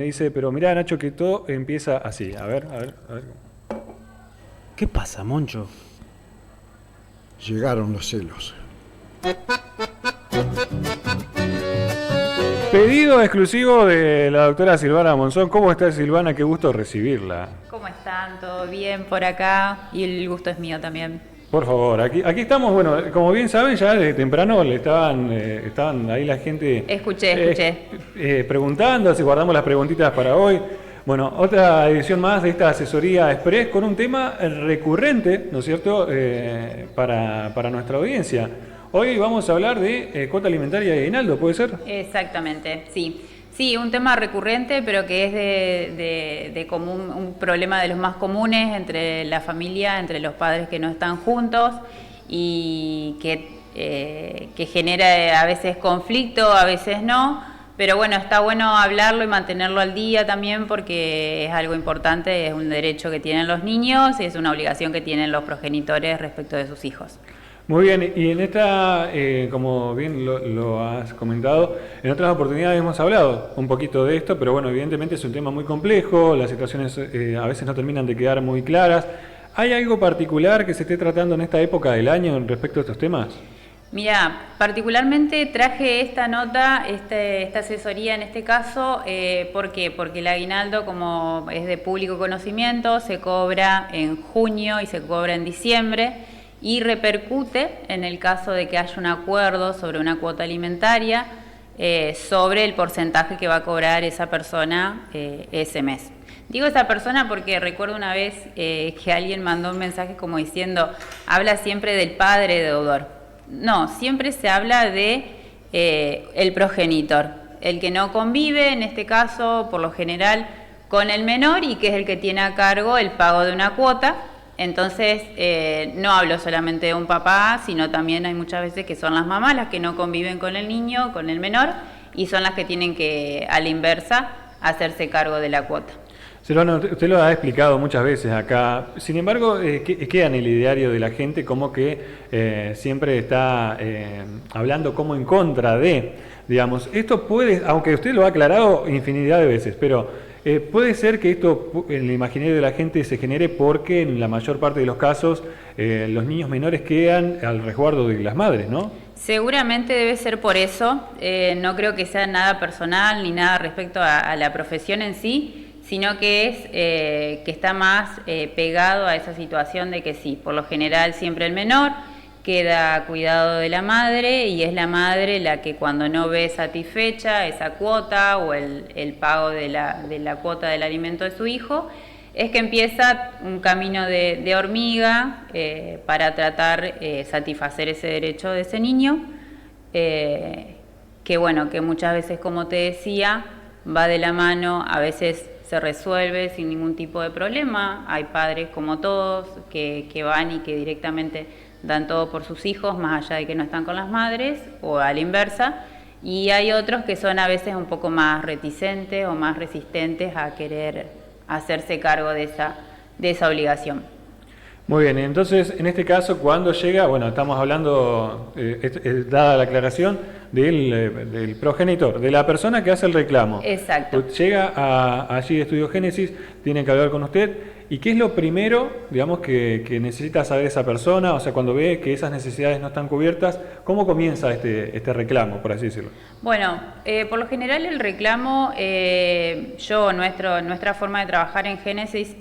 Me dice, pero mirá, Nacho, que todo empieza así. A ver, a ver, a ver. ¿Qué pasa, Moncho? Llegaron los celos. Pedido exclusivo de la doctora Silvana Monzón. ¿Cómo está, Silvana? Qué gusto recibirla. ¿Cómo están? ¿Todo bien por acá? Y el gusto es mío también. Por favor, aquí estamos, bueno, como bien saben, ya desde temprano le estaban ahí la gente... Escuché. Preguntando, si guardamos las preguntitas para hoy. Bueno, otra edición más de esta asesoría express con un tema recurrente, ¿no es cierto?, para nuestra audiencia. Hoy vamos a hablar de cuota alimentaria de aguinaldo, ¿puede ser? Exactamente, sí. Sí, un tema recurrente, pero que es de común, un problema de los más comunes entre la familia, entre los padres que no están juntos y que genera a veces conflicto, a veces no. Pero bueno, está bueno hablarlo y mantenerlo al día también porque es algo importante, es un derecho que tienen los niños y es una obligación que tienen los progenitores respecto de sus hijos. Muy bien, y en esta, como bien lo has comentado, en otras oportunidades hemos hablado un poquito de esto, pero bueno, evidentemente es un tema muy complejo, las situaciones a veces no terminan de quedar muy claras. ¿Hay algo particular que se esté tratando en esta época del año respecto a estos temas? Mira, particularmente traje esta nota, esta asesoría en este caso, ¿por qué? Porque el aguinaldo, como es de público conocimiento, se cobra en junio y se cobra en diciembre y repercute en el caso de que haya un acuerdo sobre una cuota alimentaria sobre el porcentaje que va a cobrar esa persona ese mes. Digo esa persona porque recuerdo una vez que alguien mandó un mensaje como diciendo, habla siempre del padre deudor. No, siempre se habla de el progenitor, el que no convive, en este caso, por lo general, con el menor y que es el que tiene a cargo el pago de una cuota. Entonces, no hablo solamente de un papá, sino también hay muchas veces que son las mamás las que no conviven con el niño, con el menor, y son las que tienen que, a la inversa, hacerse cargo de la cuota. Silvana, usted lo ha explicado muchas veces acá, sin embargo, queda en el ideario de la gente como que siempre está hablando como en contra de, digamos, esto puede, aunque usted lo ha aclarado infinidad de veces, pero puede ser que esto en el imaginario de la gente se genere porque en la mayor parte de los casos los niños menores quedan al resguardo de las madres, ¿no? Seguramente debe ser por eso, no creo que sea nada personal ni nada respecto a la profesión en sí, sino que es que está más pegado a esa situación de que sí, por lo general siempre el menor queda a cuidado de la madre y es la madre la que cuando no ve satisfecha esa cuota o el pago de la cuota del alimento de su hijo, es que empieza un camino de hormiga para tratar satisfacer ese derecho de ese niño, que bueno, que muchas veces, como te decía, va de la mano, a veces se resuelve sin ningún tipo de problema. Hay padres como todos que van y que directamente dan todo por sus hijos, más allá de que no están con las madres, o a la inversa. Y hay otros que son a veces un poco más reticentes o más resistentes a querer hacerse cargo de esa obligación. Muy bien, entonces en este caso cuando llega, bueno, estamos hablando, dada la aclaración, del progenitor, de la persona que hace el reclamo. Exacto. Llega allí a Estudio Génesis, tienen que hablar con usted, ¿y qué es lo primero, digamos, que necesita saber esa persona? O sea, cuando ve que esas necesidades no están cubiertas, ¿cómo comienza este reclamo, por así decirlo? Bueno, por lo general el reclamo, nuestra forma de trabajar en Génesis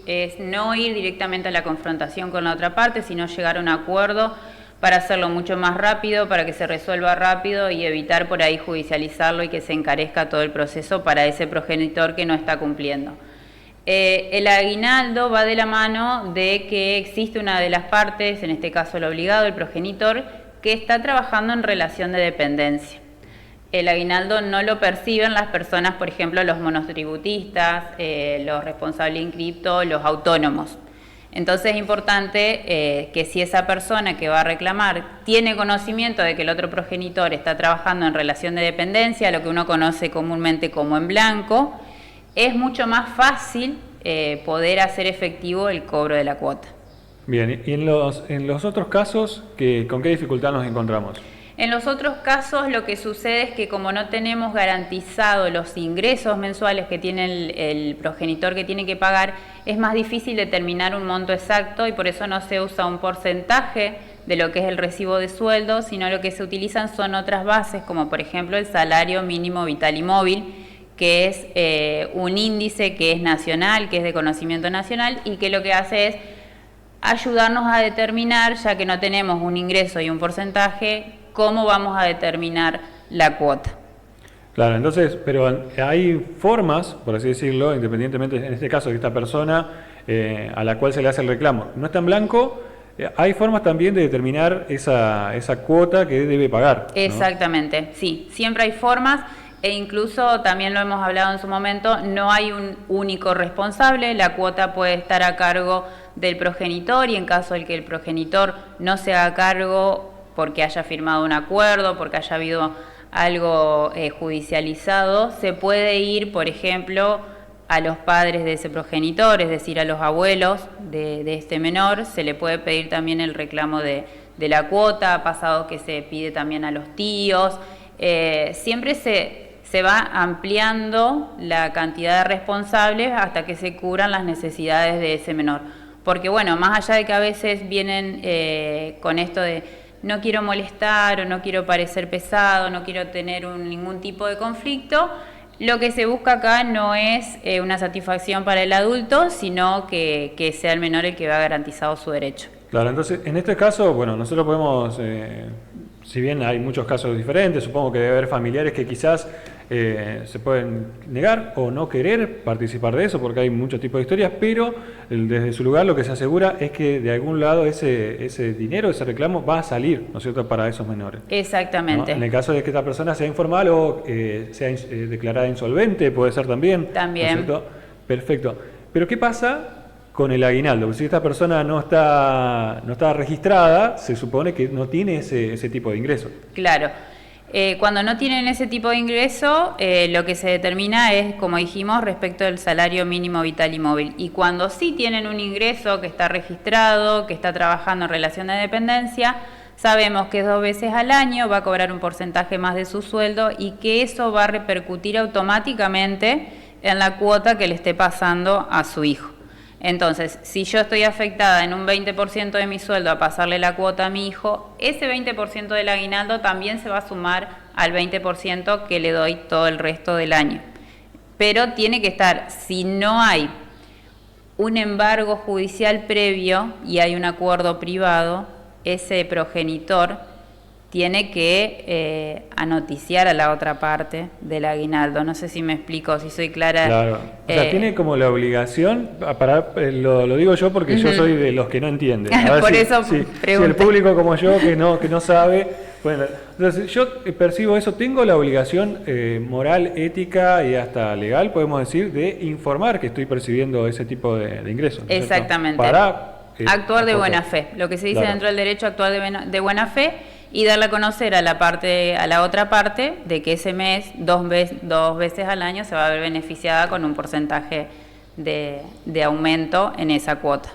es no ir directamente a la confrontación con la otra parte, sino llegar a un acuerdo para hacerlo mucho más rápido, para que se resuelva rápido y evitar por ahí judicializarlo y que se encarezca todo el proceso para ese progenitor que no está cumpliendo. El aguinaldo va de la mano de que existe una de las partes, en este caso el obligado, el progenitor, que está trabajando en relación de dependencia. El aguinaldo no lo perciben las personas, por ejemplo, los monotributistas, los responsables inscriptos, los autónomos. Entonces es importante que si esa persona que va a reclamar tiene conocimiento de que el otro progenitor está trabajando en relación de dependencia, lo que uno conoce comúnmente como en blanco, es mucho más fácil poder hacer efectivo el cobro de la cuota. Bien, y en los otros casos, ¿con qué dificultad nos encontramos? En los otros casos lo que sucede es que como no tenemos garantizado los ingresos mensuales que tiene el progenitor que tiene que pagar, es más difícil determinar un monto exacto y por eso no se usa un porcentaje de lo que es el recibo de sueldo, sino lo que se utilizan son otras bases, como por ejemplo el salario mínimo vital y móvil, que es un índice que es nacional, que es de conocimiento nacional y que lo que hace es ayudarnos a determinar, ya que no tenemos un ingreso y un porcentaje, cómo vamos a determinar la cuota. Claro, entonces, pero hay formas, por así decirlo, independientemente en este caso de esta persona a la cual se le hace el reclamo, no está en blanco, hay formas también de determinar esa cuota que debe pagar, ¿no? Exactamente, sí, siempre hay formas e incluso también lo hemos hablado en su momento, no hay un único responsable, la cuota puede estar a cargo del progenitor y en caso de que el progenitor no se haga cargo porque haya firmado un acuerdo, porque haya habido algo judicializado, se puede ir, por ejemplo, a los padres de ese progenitor, es decir, a los abuelos de este menor, se le puede pedir también el reclamo de la cuota, ha pasado que se pide también a los tíos, siempre se va ampliando la cantidad de responsables hasta que se cubran las necesidades de ese menor. Porque bueno, más allá de que a veces vienen con esto de no quiero molestar o no quiero parecer pesado, no quiero tener ningún tipo de conflicto, lo que se busca acá no es una satisfacción para el adulto, sino que sea el menor el que vea garantizado su derecho. Claro, entonces en este caso, bueno, nosotros podemos, si bien hay muchos casos diferentes, supongo que debe haber familiares que quizás se pueden negar o no querer participar de eso, porque hay muchos tipos de historias, pero desde su lugar lo que se asegura es que de algún lado ese dinero, ese reclamo va a salir, ¿no es cierto?, para esos menores. Exactamente. ¿No? En el caso de que esta persona sea informal o sea declarada insolvente, puede ser también. También. ¿No es cierto? Perfecto. Pero ¿qué pasa con el aguinaldo? Porque si esta persona no está registrada, se supone que no tiene ese tipo de ingreso. Claro. Cuando no tienen ese tipo de ingreso, lo que se determina es, como dijimos, respecto del salario mínimo vital y móvil. Y cuando sí tienen un ingreso que está registrado, que está trabajando en relación de dependencia, sabemos que 2 veces al año va a cobrar un porcentaje más de su sueldo y que eso va a repercutir automáticamente en la cuota que le esté pasando a su hijo. Entonces, si yo estoy afectada en un 20% de mi sueldo a pasarle la cuota a mi hijo, ese 20% del aguinaldo también se va a sumar al 20% que le doy todo el resto del año. Pero tiene que estar, si no hay un embargo judicial previo y hay un acuerdo privado, ese progenitor tiene que anoticiar a la otra parte del aguinaldo. No sé si me explico, si soy clara. Claro. O sea, tiene como la obligación, lo digo yo porque yo soy de los que no entienden. A ver Por si, eso si pregunto. el público como yo que no sabe, bueno, entonces yo percibo eso, tengo la obligación moral, ética y hasta legal, podemos decir, de informar que estoy percibiendo ese tipo de ingresos, ¿no es cierto? Exactamente. Para actuar de buena fe. Lo que se dice dentro del derecho, actuar de buena fe y darle a conocer a la otra parte de que ese mes, dos veces al año, se va a ver beneficiada con un porcentaje de aumento en esa cuota.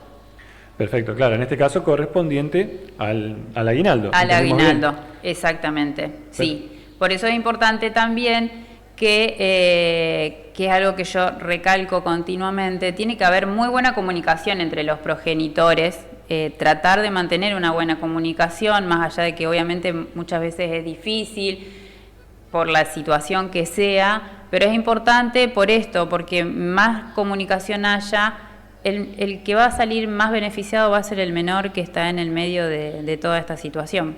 Perfecto, claro, en este caso correspondiente al aguinaldo. Al aguinaldo, bien. Exactamente, sí. Por eso es importante también que es algo que yo recalco continuamente, tiene que haber muy buena comunicación entre los progenitores, tratar de mantener una buena comunicación, más allá de que obviamente muchas veces es difícil por la situación que sea, pero es importante por esto, porque más comunicación haya, el que va a salir más beneficiado va a ser el menor que está en el medio de toda esta situación.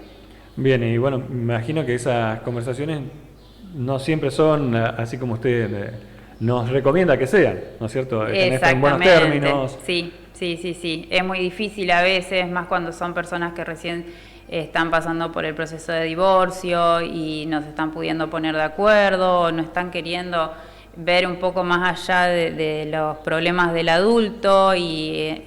Bien, y bueno, me imagino que esas conversaciones no siempre son así como usted nos recomienda que sean, ¿no es cierto? En buenos términos. Sí. Es muy difícil a veces, más cuando son personas que recién están pasando por el proceso de divorcio y no se están pudiendo poner de acuerdo, o no están queriendo ver un poco más allá de los problemas del adulto y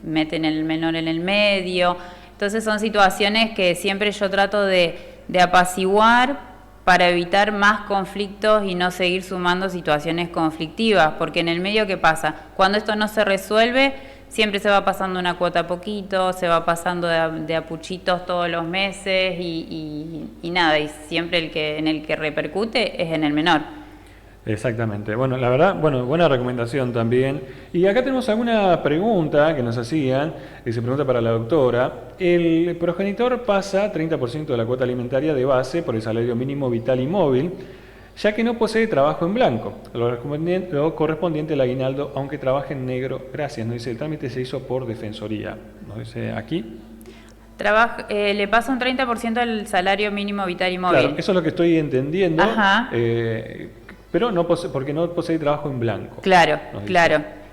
meten el menor en el medio. Entonces son situaciones que siempre yo trato de apaciguar para evitar más conflictos y no seguir sumando situaciones conflictivas, porque en el medio, ¿qué pasa? Cuando esto no se resuelve, siempre se va pasando una cuota a poquito, se va pasando de a puchitos todos los meses y nada, y siempre en el que repercute es en el menor. Exactamente. Bueno, la verdad, buena recomendación también. Y acá tenemos alguna pregunta que nos hacían, que se pregunta para la doctora. El progenitor pasa 30% de la cuota alimentaria de base por el salario mínimo vital y móvil, ya que no posee trabajo en blanco, lo correspondiente al aguinaldo, aunque trabaje en negro. Gracias, nos dice, el trámite se hizo por Defensoría. Nos dice aquí. Le pasa un 30% del salario mínimo vital y móvil. Claro, eso es lo que estoy entendiendo. Ajá. Pero porque no posee trabajo en blanco. Claro,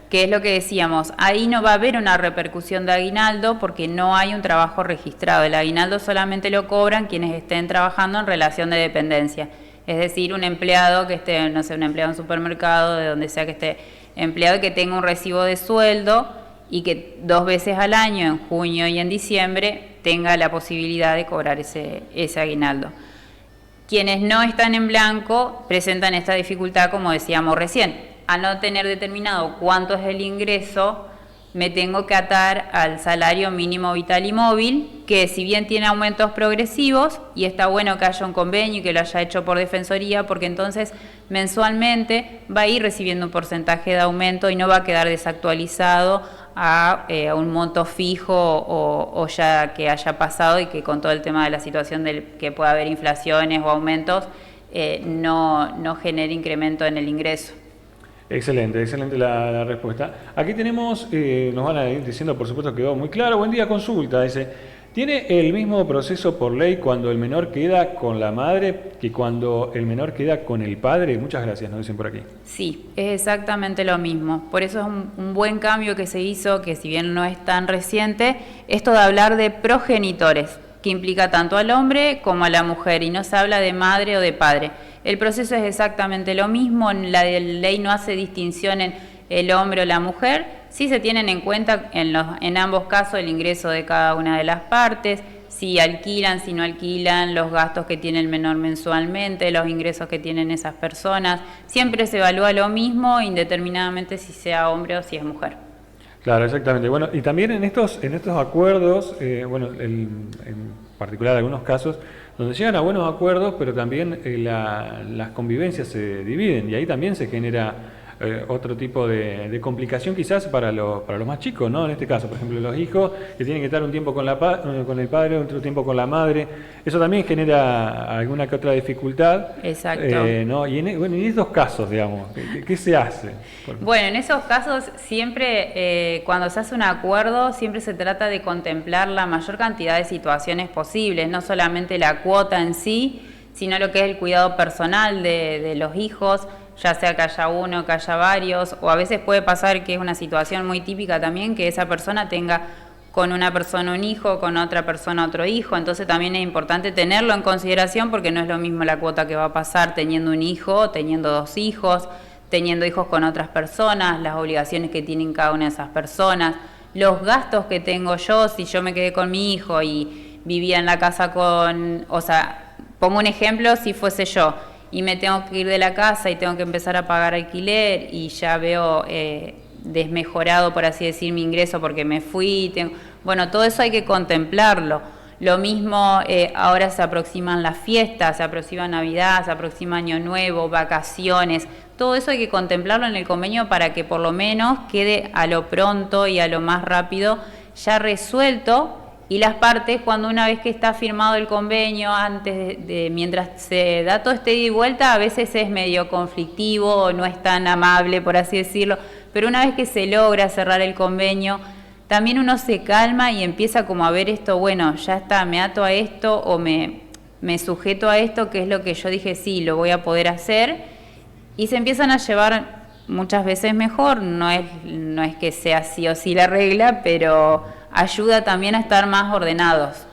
que es lo que decíamos, ahí no va a haber una repercusión de aguinaldo porque no hay un trabajo registrado. El aguinaldo solamente lo cobran quienes estén trabajando en relación de dependencia. Es decir, un empleado que esté, no sé, un empleado en un supermercado, de donde sea que esté empleado, que tenga un recibo de sueldo y que 2 veces al año, en junio y en diciembre, tenga la posibilidad de cobrar ese aguinaldo. Quienes no están en blanco presentan esta dificultad, como decíamos recién. Al no tener determinado cuánto es el ingreso, me tengo que atar al salario mínimo vital y móvil, que si bien tiene aumentos progresivos, y está bueno que haya un convenio y que lo haya hecho por Defensoría, porque entonces mensualmente va a ir recibiendo un porcentaje de aumento y no va a quedar desactualizado a un monto fijo o ya que haya pasado y que con todo el tema de la situación que pueda haber inflaciones o aumentos no genere incremento en el ingreso. Excelente la respuesta. Aquí tenemos, nos van a ir diciendo, por supuesto, quedó muy claro. Buen día, consulta. Dice, ¿tiene el mismo proceso por ley cuando el menor queda con la madre que cuando el menor queda con el padre? Muchas gracias, nos dicen por aquí. Sí, es exactamente lo mismo. Por eso es un buen cambio que se hizo, que si bien no es tan reciente, esto de hablar de progenitores, que implica tanto al hombre como a la mujer, y no se habla de madre o de padre. El proceso es exactamente lo mismo, la ley no hace distinción en el hombre o la mujer, sí se tienen en cuenta en ambos casos el ingreso de cada una de las partes, si alquilan, si no alquilan, los gastos que tiene el menor mensualmente, los ingresos que tienen esas personas, siempre se evalúa lo mismo indeterminadamente si sea hombre o si es mujer. Claro, exactamente. Bueno, y también en estos acuerdos, en particular algunos casos, donde llegan a buenos acuerdos, pero también las convivencias se dividen y ahí también se genera otro tipo de complicación quizás para los más chicos, ¿no? En este caso, por ejemplo, los hijos que tienen que estar un tiempo con el padre, otro tiempo con la madre, eso también genera alguna que otra dificultad. Exacto. ¿No? Y en estos casos, digamos, ¿qué se hace? Bueno, en esos casos siempre, cuando se hace un acuerdo, siempre se trata de contemplar la mayor cantidad de situaciones posibles, no solamente la cuota en sí, sino lo que es el cuidado personal de los hijos, ya sea que haya uno, que haya varios, o a veces puede pasar que es una situación muy típica también, que esa persona tenga con una persona un hijo, con otra persona otro hijo, entonces también es importante tenerlo en consideración porque no es lo mismo la cuota que va a pasar teniendo un hijo, teniendo 2 hijos, teniendo hijos con otras personas, las obligaciones que tienen cada una de esas personas, los gastos que tengo yo, si yo me quedé con mi hijo y vivía en la casa pongo un ejemplo, si fuese yo, y me tengo que ir de la casa y tengo que empezar a pagar alquiler y ya veo desmejorado, por así decir, mi ingreso porque me fui. Bueno, todo eso hay que contemplarlo. Lo mismo, ahora se aproximan las fiestas, se aproxima Navidad, se aproxima Año Nuevo, vacaciones. Todo eso hay que contemplarlo en el convenio para que por lo menos quede a lo pronto y a lo más rápido ya resuelto. Y las partes, cuando una vez que está firmado el convenio, mientras se da todo este ida y vuelta, a veces es medio conflictivo o no es tan amable, por así decirlo, pero una vez que se logra cerrar el convenio, también uno se calma y empieza como a ver esto, bueno, ya está, me ato a esto o me sujeto a esto, que es lo que yo dije, sí, lo voy a poder hacer, y se empiezan a llevar muchas veces mejor, no es que sea sí o sí la regla, pero ayuda también a estar más ordenados.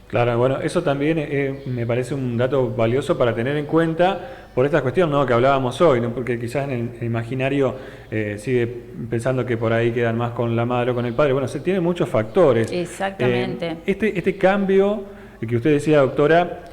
Claro, bueno, eso también me parece un dato valioso para tener en cuenta por esta cuestión, ¿no?, que hablábamos hoy, ¿no? Porque quizás en el imaginario sigue pensando que por ahí quedan más con la madre o con el padre. Bueno, tiene muchos factores. Exactamente. Este cambio que usted decía, doctora,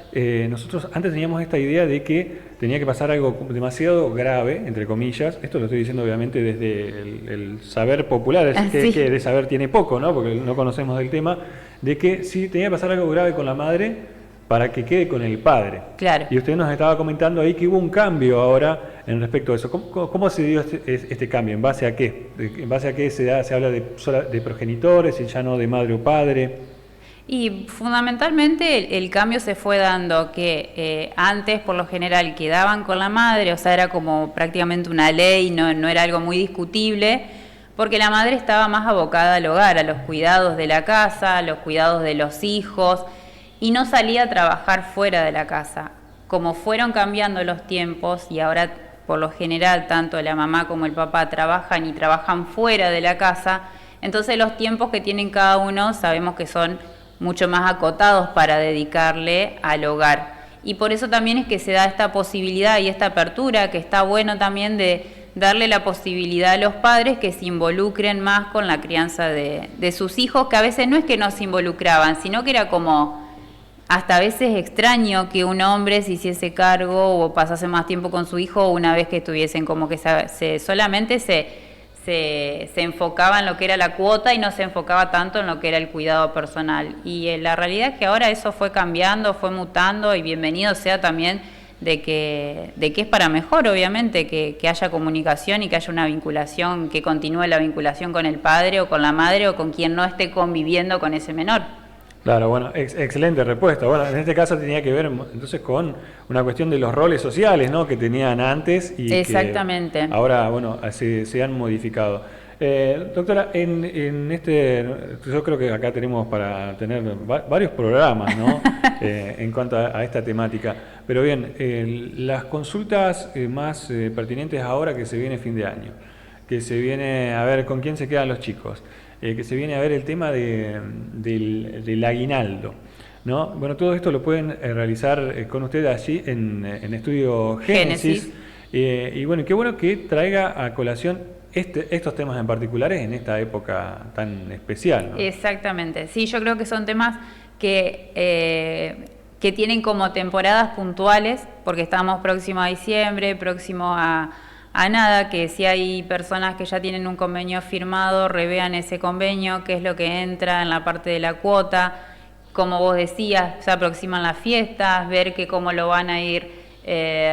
nosotros antes teníamos esta idea de que tenía que pasar algo demasiado grave, entre comillas. Esto lo estoy diciendo obviamente desde el saber popular, es que de saber tiene poco, ¿no? Porque no conocemos del tema, de que sí tenía que pasar algo grave con la madre para que quede con el padre. Claro. Y usted nos estaba comentando ahí que hubo un cambio ahora en respecto a eso. ¿Cómo se dio este cambio? ¿En base a qué? ¿En base a qué se habla de progenitores y ya no de madre o padre? Y fundamentalmente el cambio se fue dando que antes por lo general quedaban con la madre, o sea, era como prácticamente una ley, no era algo muy discutible, porque la madre estaba más abocada al hogar, a los cuidados de la casa, a los cuidados de los hijos, y no salía a trabajar fuera de la casa. Como fueron cambiando los tiempos y ahora por lo general tanto la mamá como el papá trabajan fuera de la casa, entonces los tiempos que tienen cada uno sabemos que son mucho más acotados para dedicarle al hogar. Y por eso también es que se da esta posibilidad y esta apertura, que está bueno también de darle la posibilidad a los padres que se involucren más con la crianza de sus hijos, que a veces no es que no se involucraban, sino que era como hasta a veces extraño que un hombre se hiciese cargo o pasase más tiempo con su hijo una vez que estuviesen, como que solamente se enfocaba en lo que era la cuota y no se enfocaba tanto en lo que era el cuidado personal. Y la realidad es que ahora eso fue cambiando, fue mutando, y bienvenido sea también de que es para mejor, obviamente, que haya comunicación y que haya una vinculación, que continúe la vinculación con el padre o con la madre o con quien no esté conviviendo con ese menor. Claro, bueno, excelente respuesta. Bueno, en este caso tenía que ver entonces con una cuestión de los roles sociales, ¿no?, que tenían antes y exactamente, que ahora, bueno, se han modificado. Doctora, yo creo que acá tenemos para tener varios programas, ¿no? En cuanto a esta temática. Pero bien, las consultas más pertinentes ahora que se viene fin de año, que se viene a ver con quién se quedan los chicos, que se viene a ver el tema del aguinaldo, ¿no? Bueno, todo esto lo pueden realizar con ustedes allí en Estudio Génesis. Y bueno, qué bueno que traiga a colación estos temas en particulares en esta época tan especial, ¿no? Exactamente, sí, yo creo que son temas que tienen como temporadas puntuales, porque estamos próximos a diciembre, próximo a nada, que si hay personas que ya tienen un convenio firmado, revean ese convenio, qué es lo que entra en la parte de la cuota. Como vos decías, se aproximan las fiestas, ver cómo lo van a ir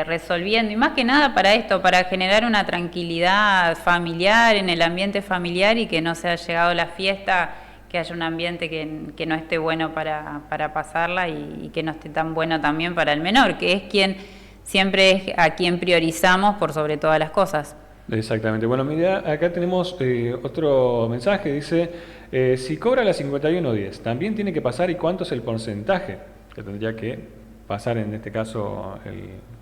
resolviendo, y más que nada para esto, para generar una tranquilidad familiar en el ambiente familiar, y que no se haya llegado la fiesta, que haya un ambiente que no esté bueno para pasarla, y que no esté tan bueno también para el menor, que es siempre es a quien priorizamos por sobre todas las cosas. Exactamente. Bueno, mira, acá tenemos otro mensaje, dice, si cobra la 51.10, ¿también tiene que pasar, y cuánto es el porcentaje que tendría que pasar en este caso?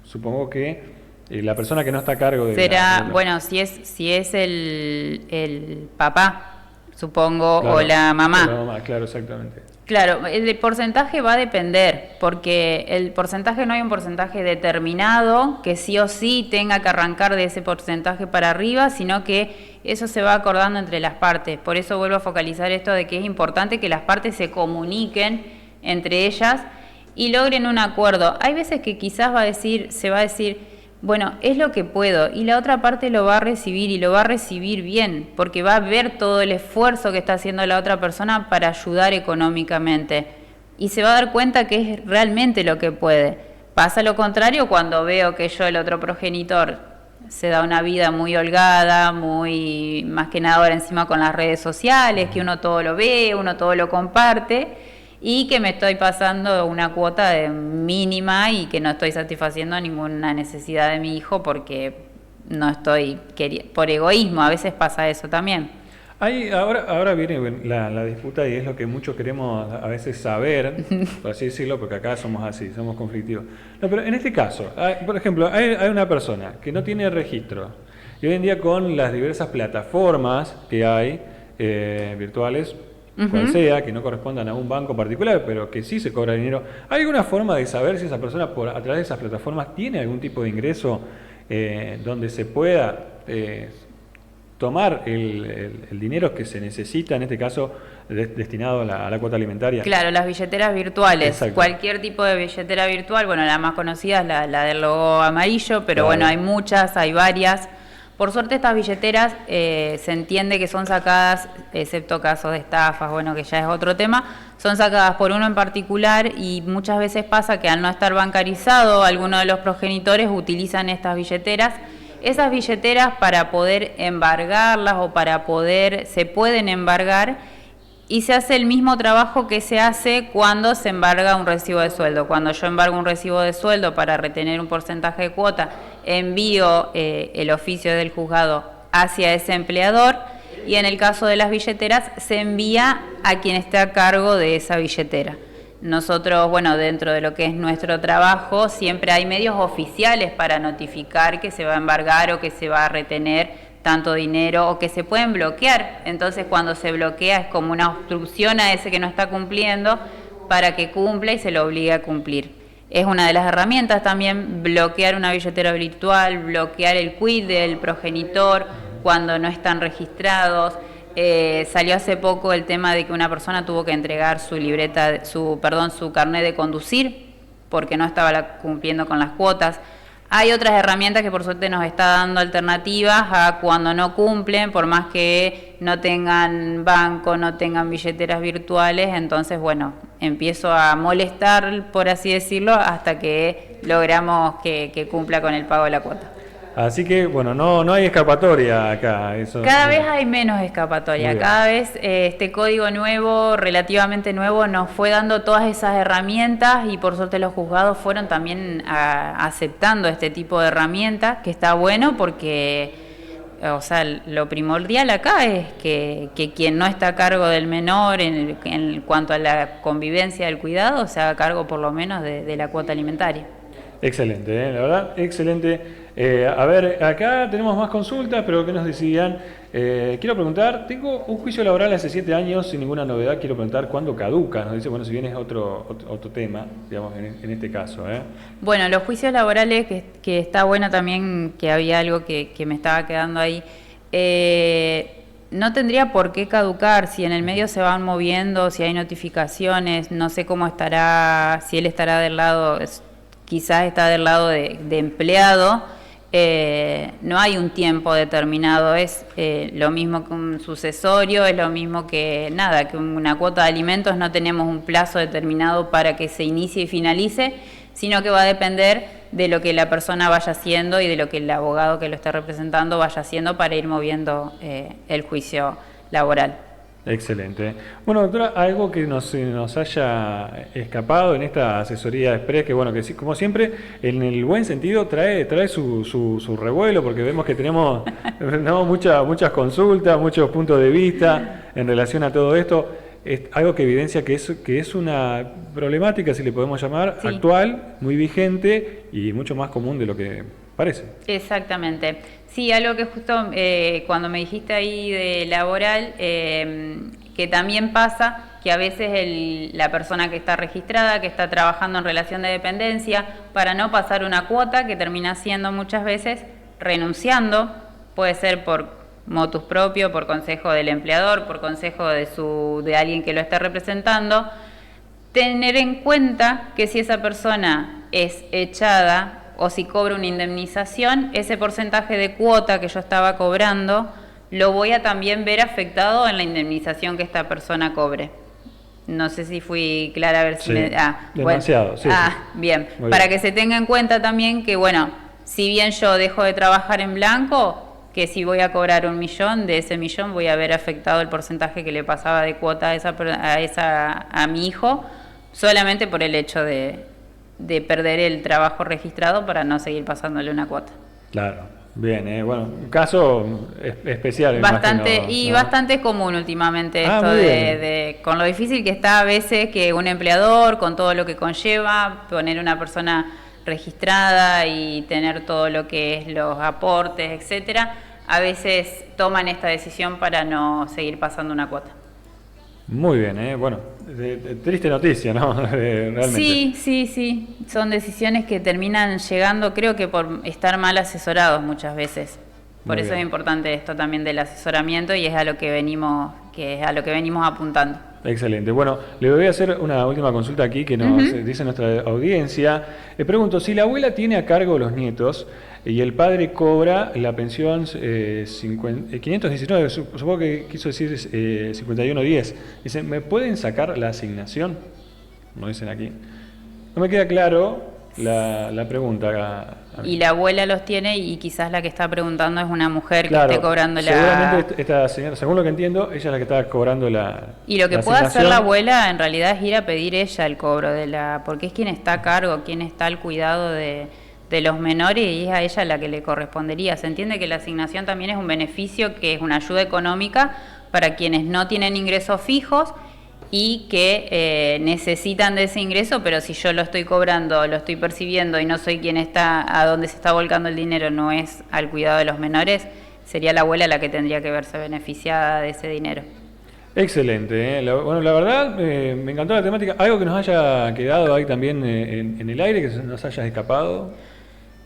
Supongo que la persona que no está a cargo de bueno, si es el papá, supongo, claro, o la mamá. O la mamá, claro, exactamente. Claro, el porcentaje va a depender, porque el porcentaje, no hay un porcentaje determinado que sí o sí tenga que arrancar de ese porcentaje para arriba, sino que eso se va acordando entre las partes. Por eso vuelvo a focalizar esto de que es importante que las partes se comuniquen entre ellas y logren un acuerdo. Hay veces que quizás se va a decir, bueno, es lo que puedo, y la otra parte lo va a recibir, y lo va a recibir bien, porque va a ver todo el esfuerzo que está haciendo la otra persona para ayudar económicamente, y se va a dar cuenta que es realmente lo que puede. Pasa lo contrario cuando veo que el otro progenitor, se da una vida muy holgada, muy, más que nada ahora encima con las redes sociales, que uno todo lo ve, uno todo lo comparte, y que me estoy pasando una cuota mínima y que no estoy satisfaciendo ninguna necesidad de mi hijo porque no estoy por egoísmo. A veces pasa eso también. Ahora viene la disputa, y es lo que muchos queremos a veces saber, por así decirlo, porque acá somos así, somos conflictivos. No, pero en este caso, por ejemplo, hay una persona que no tiene registro, y hoy en día con las diversas plataformas que hay virtuales, cual sea, que no correspondan a un banco particular, pero que sí se cobra dinero, ¿hay alguna forma de saber si esa persona a través de esas plataformas tiene algún tipo de ingreso donde se pueda tomar el dinero que se necesita, en este caso destinado a la cuota alimentaria. Claro, las billeteras virtuales. Exacto. Cualquier tipo de billetera virtual, bueno, la más conocida es la del logo amarillo, pero Claro. bueno, hay muchas, hay varias. Por suerte estas billeteras se entiende que son sacadas, excepto casos de estafas, bueno, que ya es otro tema, son sacadas por uno en particular y muchas veces pasa que al no estar bancarizado, algunos de los progenitores utilizan estas billeteras. Esas billeteras para poder embargarlas o se pueden embargar y se hace el mismo trabajo que se hace cuando se embarga un recibo de sueldo. Cuando yo embargo un recibo de sueldo para retener un porcentaje de cuota, envío el oficio del juzgado hacia ese empleador y en el caso de las billeteras se envía a quien esté a cargo de esa billetera. Nosotros, bueno, dentro de lo que es nuestro trabajo, siempre hay medios oficiales para notificar que se va a embargar o que se va a retener tanto dinero o que se pueden bloquear. Entonces, cuando se bloquea es como una obstrucción a ese que no está cumpliendo para que cumpla y se lo obligue a cumplir. Es una de las herramientas también bloquear una billetera virtual, bloquear el quit del progenitor cuando no están registrados. Salió hace poco el tema de que una persona tuvo que entregar su carnet de conducir porque no estaba cumpliendo con las cuotas. Hay otras herramientas que por suerte nos está dando alternativas a cuando no cumplen, por más que no tengan banco, no tengan billeteras virtuales, entonces bueno, empiezo a molestar, por así decirlo, hasta que logramos que cumpla con el pago de la cuota. Así que, bueno, no hay escapatoria acá. Eso, cada vez hay menos escapatoria, cada vez este código nuevo, relativamente nuevo, nos fue dando todas esas herramientas y por suerte los juzgados fueron también aceptando este tipo de herramientas, que está bueno porque, o sea, lo primordial acá es que quien no está a cargo del menor en cuanto a la convivencia del cuidado, se haga cargo por lo menos de la cuota alimentaria. Excelente, la verdad, excelente. A ver, acá tenemos más consultas, pero ¿qué nos decían? Quiero preguntar, tengo un juicio laboral hace 7 años sin ninguna novedad, quiero preguntar cuándo caduca. Nos dice, bueno, si bien es otro tema, digamos, en este caso. Bueno, los juicios laborales, que está bueno también, que había algo que me estaba quedando ahí, no tendría por qué caducar si en el medio se van moviendo, si hay notificaciones, no sé cómo estará, si él estará del lado, quizás está del lado de empleado. No hay un tiempo determinado, es lo mismo que un sucesorio, es lo mismo que una cuota de alimentos, no tenemos un plazo determinado para que se inicie y finalice, sino que va a depender de lo que la persona vaya haciendo y de lo que el abogado que lo esté representando vaya haciendo para ir moviendo el juicio laboral. Excelente. Bueno, doctora, algo que nos haya escapado en esta asesoría express, que bueno, que como siempre, en el buen sentido trae su revuelo, porque vemos que tenemos muchas consultas, muchos puntos de vista en relación a todo esto. Es algo que evidencia que es una problemática, si le podemos llamar, sí, actual, muy vigente y mucho más común de lo que parece. Exactamente. Sí, algo que justo cuando me dijiste ahí de laboral, que también pasa que a veces la persona que está registrada, que está trabajando en relación de dependencia, para no pasar una cuota, que termina siendo muchas veces renunciando, puede ser por motus propio, por consejo del empleador, por consejo de alguien que lo esté representando, tener en cuenta que si esa persona es echada o si cobra una indemnización, ese porcentaje de cuota que yo estaba cobrando lo voy a también ver afectado en la indemnización que esta persona cobre. No sé si fui clara, a ver si sí, demasiado, bueno. Sí. Bien. Para que se tenga en cuenta también que, bueno, si bien yo dejo de trabajar en blanco, que si voy a cobrar 1 millón, de ese millón voy a ver afectado el porcentaje que le pasaba de cuota a mi hijo, solamente por el hecho de perder el trabajo registrado para no seguir pasándole una cuota. Claro, bien, bueno, un caso especial. Bastante, imagino, ¿no? Bastante común últimamente esto con lo difícil que está a veces que un empleador, con todo lo que conlleva, poner una persona registrada y tener todo lo que es los aportes, etcétera, a veces toman esta decisión para no seguir pasando una cuota. Muy bien, bueno, triste noticia, ¿no? Realmente. Sí, son decisiones que terminan llegando, creo que por estar mal asesorados muchas veces. Por Muy eso bien. es importante esto también del asesoramiento y es a lo que venimos apuntando. Excelente. Bueno, le voy a hacer una última consulta aquí que nos dice nuestra audiencia. Le pregunto, si la abuela tiene a cargo los nietos y el padre cobra la pensión 519, supongo que quiso decir 5110, dice, ¿me pueden sacar la asignación? Nos dicen aquí. No me queda claro la pregunta. Y la abuela los tiene y quizás la que está preguntando es una mujer Claro, que esté cobrando la... seguramente esta señora, según lo que entiendo, ella es la que está cobrando la... Y lo que la puede hacer la asignación. abuela en realidad es ir a pedir ella el cobro de la... porque es quien está a cargo, quien está al cuidado de los menores y es a ella la que le correspondería. Se entiende que la asignación también es un beneficio, que es una ayuda económica para quienes no tienen ingresos fijos y que necesitan de ese ingreso, pero si yo lo estoy cobrando, lo estoy percibiendo y no soy quien está, a donde se está volcando el dinero, no es al cuidado de los menores, sería la abuela la que tendría que verse beneficiada de ese dinero. Excelente. Bueno, la verdad, me encantó la temática. ¿Algo que nos haya quedado ahí también en el aire, que se nos haya escapado?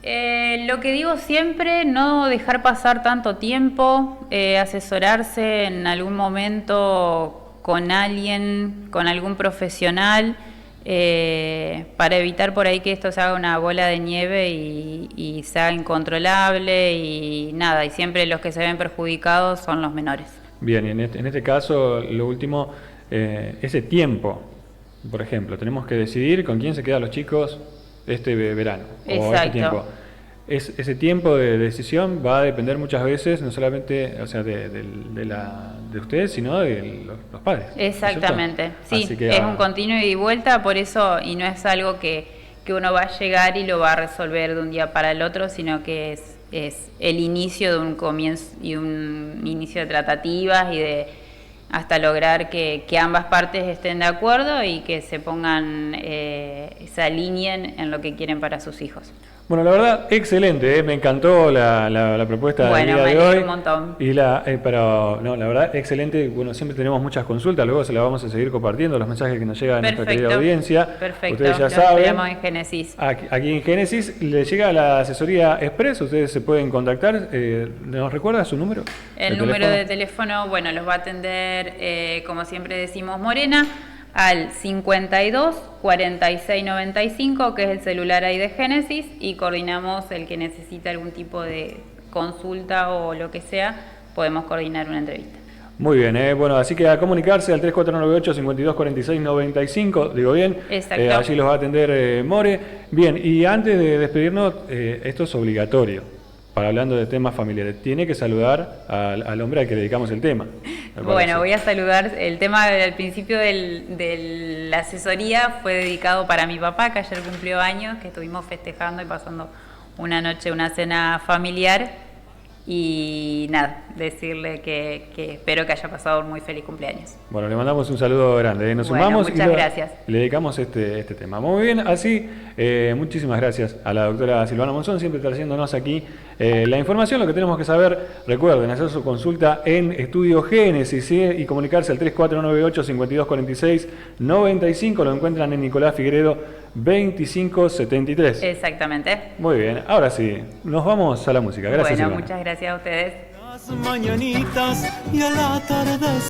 Lo que digo siempre, no dejar pasar tanto tiempo, asesorarse en algún momento con alguien, con algún profesional, para evitar por ahí que esto se haga una bola de nieve y sea incontrolable y nada, y siempre los que se ven perjudicados son los menores. Bien, y en este caso, lo último, ese tiempo, por ejemplo, tenemos que decidir con quién se quedan los chicos este verano. O este Exacto. tiempo. Ese tiempo de decisión va a depender muchas veces, no solamente, o sea, de ustedes, sino de los padres. ¿no es cierto? Exactamente, sí, Así que, es un continuo ida y vuelta, por eso, y no es algo que uno va a llegar y lo va a resolver de un día para el otro, sino que es el inicio de un comienzo y un inicio de tratativas y de hasta lograr que ambas partes estén de acuerdo y que se pongan, se alineen en lo que quieren para sus hijos. Bueno, la verdad, excelente, me encantó la propuesta del Bueno, día me de hoy. alegro un montón. Y pero no, la verdad, excelente. Bueno, siempre tenemos muchas consultas, luego se las vamos a seguir compartiendo, los mensajes que nos llegan a nuestra querida audiencia. Perfecto, Ustedes ya lo saben. esperamos en Génesis. Aquí en Génesis le llega la asesoría express, ustedes se pueden contactar. ¿Nos recuerda su número? El número de teléfono, bueno, los va a atender, como siempre decimos, Morena, al 52 46 95, que es el celular ahí de Génesis, y coordinamos el que necesita algún tipo de consulta o lo que sea, podemos coordinar una entrevista. Muy bien, bueno, así que a comunicarse al 3498 52 46 95, digo bien. Exacto. Allí los va a atender More. Bien, y antes de despedirnos, esto es obligatorio. Para hablando de temas familiares, tiene que saludar al hombre al que dedicamos el tema. Bueno, voy a saludar. El tema al principio de la asesoría fue dedicado para mi papá, que ayer cumplió años, que estuvimos festejando y pasando una noche, una cena familiar. Y nada, decirle que espero que haya pasado un muy feliz cumpleaños. Bueno, le mandamos un saludo grande. Nos Bueno, sumamos muchas gracias. Le dedicamos este tema. Muy bien, así, muchísimas gracias a la doctora Silvana Monzón, siempre trayéndonos aquí la información, lo que tenemos que saber. Recuerden hacer su consulta en Estudio Génesis, ¿sí? Y comunicarse al 3498 52 46 95. Lo encuentran en Nicolás Figueredo 2573. Exactamente. Muy bien, ahora sí, nos vamos a la música. Gracias, Bueno, Silvana. muchas gracias a ustedes. Las mañanitas y al atardecer.